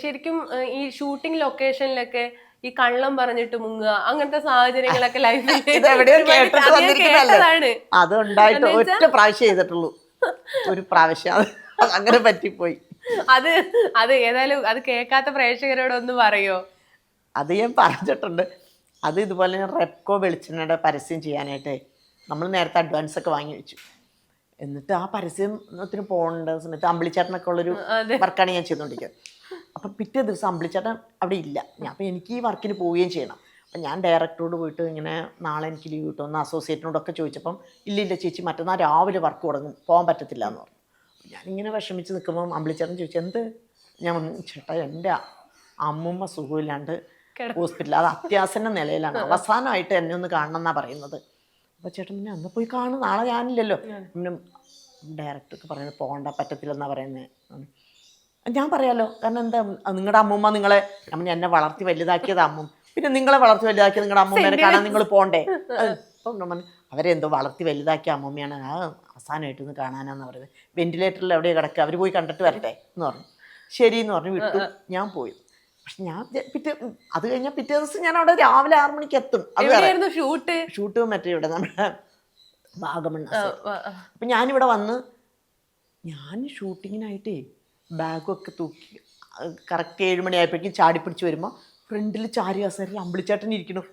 ശരിക്കും ഈ ഷൂട്ടിംഗ് ലൊക്കേഷനിലൊക്കെ ഈ കള്ളം പറഞ്ഞിട്ട് മുങ്ങുക അങ്ങനത്തെ സാഹചര്യങ്ങളൊക്കെ ലൈഫിൽ കേട്ടതാണ്. അത് ഉണ്ടായിട്ട് ഒറ്റ പ്രാവശ്യം ചെയ്തിട്ടുള്ളൂ, ഒരു പ്രാവശ്യം അങ്ങനെ പറ്റിപ്പോയി. അത് അത് ഏതായാലും അത് കേൾക്കാത്ത പ്രേക്ഷകരോടൊന്ന് പറയോ? അത് ഞാൻ പറഞ്ഞിട്ടുണ്ട്. അത് ഇതുപോലെ റെപ്കോ വെളിച്ചെണ്ണയുടെ പരസ്യം ചെയ്യാനായിട്ട് നമ്മൾ നേരത്തെ അഡ്വാൻസ് ഒക്കെ വാങ്ങി വെച്ചു. എന്നിട്ട് ആ പരസ്യത്തിന് പോകേണ്ട സമയത്ത് അമ്പിളിച്ചേട്ടനൊക്കെ ഉള്ളൊരു വർക്കാണ് ഞാൻ ചെയ്തുകൊണ്ടിരിക്കുന്നത്. അപ്പം പിറ്റേ ദിവസം അമ്പിളിച്ചേട്ടൻ അവിടെ ഇല്ല. അപ്പം എനിക്ക് ഈ വർക്കിന് പോവുകയും ചെയ്യണം. അപ്പം ഞാൻ ഡയറക്ടറോട് പോയിട്ട് ഇങ്ങനെ നാളെ എനിക്ക് ലീവ് കിട്ടുമെന്ന് അസോസിയേറ്റിനോടൊക്കെ ചോദിച്ചപ്പം ഇല്ലില്ല ചേച്ചി മറ്റന്നാൾ രാവിലെ വർക്ക് തുടങ്ങും, പോകാൻ പറ്റത്തില്ല എന്ന് പറഞ്ഞു. ഞാനിങ്ങനെ വിഷമിച്ച് നിൽക്കുമ്പം അമ്പിളിച്ചേട്ടൻ ചോദിച്ചു എന്ത്? ഞാൻ പറഞ്ഞു ചേട്ടാ എൻ്റെ അമ്മൂമ്മ സുഖമില്ലാണ്ട് ഹോസ്പിറ്റലിൽ, അത് അത്യാസന്ന നിലയിലാണ്, അവസാനമായിട്ട് എന്നെ ഒന്ന് കാണണം എന്നാണ് പറയുന്നത്. അപ്പോൾ ചേട്ടൻ പിന്നെ അന്ന് പോയി കാണും, നാളെ ഞാനില്ലല്ലോ. പിന്നെ ഡയറക്ടർക്ക് പറയുന്നത് പോകണ്ട, പറ്റത്തില്ലെന്നാണ് പറയുന്നത്. ഞാൻ പറയാമല്ലോ, കാരണം എന്താ നിങ്ങളുടെ അമ്മൂമ്മ നിങ്ങളെ എന്നെ വളർത്തി വലുതാക്കിയത് അമ്മൂമ്മ, പിന്നെ നിങ്ങളെ വളർത്തി വലുതാക്കിയത് നിങ്ങളുടെ അമ്മൂമ്മേനെ കാണാൻ നിങ്ങൾ പോകണ്ടേ? അപ്പം അവരെന്തോ വളർത്തി വലുതാക്കിയ അമ്മൂമ്മയാണ്, ആ അവസാനമായിട്ടൊന്ന് കാണാനാന്ന് പറയുന്നത്, വെന്റിലേറ്ററിൽ എവിടെയാണ് കിടക്കുക, അവർ പോയി കണ്ടിട്ട് വരട്ടെ എന്ന് പറഞ്ഞു. ശരി എന്ന് പറഞ്ഞു വിട്ടു. ഞാൻ പോയി. പക്ഷെ ഞാൻ അത് കഴിഞ്ഞാൽ പിറ്റേ ദിവസം ഞാൻ അവിടെ രാവിലെ 6 മണിക്ക് എത്തും. അത് ഷൂട്ട് മറ്റേ ഇവിടെ നമ്മുടെ വാഗമൺ. അപ്പം ഞാനിവിടെ വന്ന് ഞാൻ ഷൂട്ടിങ്ങിനായിട്ടേ ബാഗൊക്കെ തൂക്കി കറക്റ്റ് 7 മണിയായപ്പോഴേക്കും ചാടി പിടിച്ച് വരുമ്പോൾ ഫ്രണ്ടിൽ ചാരി കസേരയിൽ അമ്പിളിച്ചേട്ടൻ ഇരിക്കണം.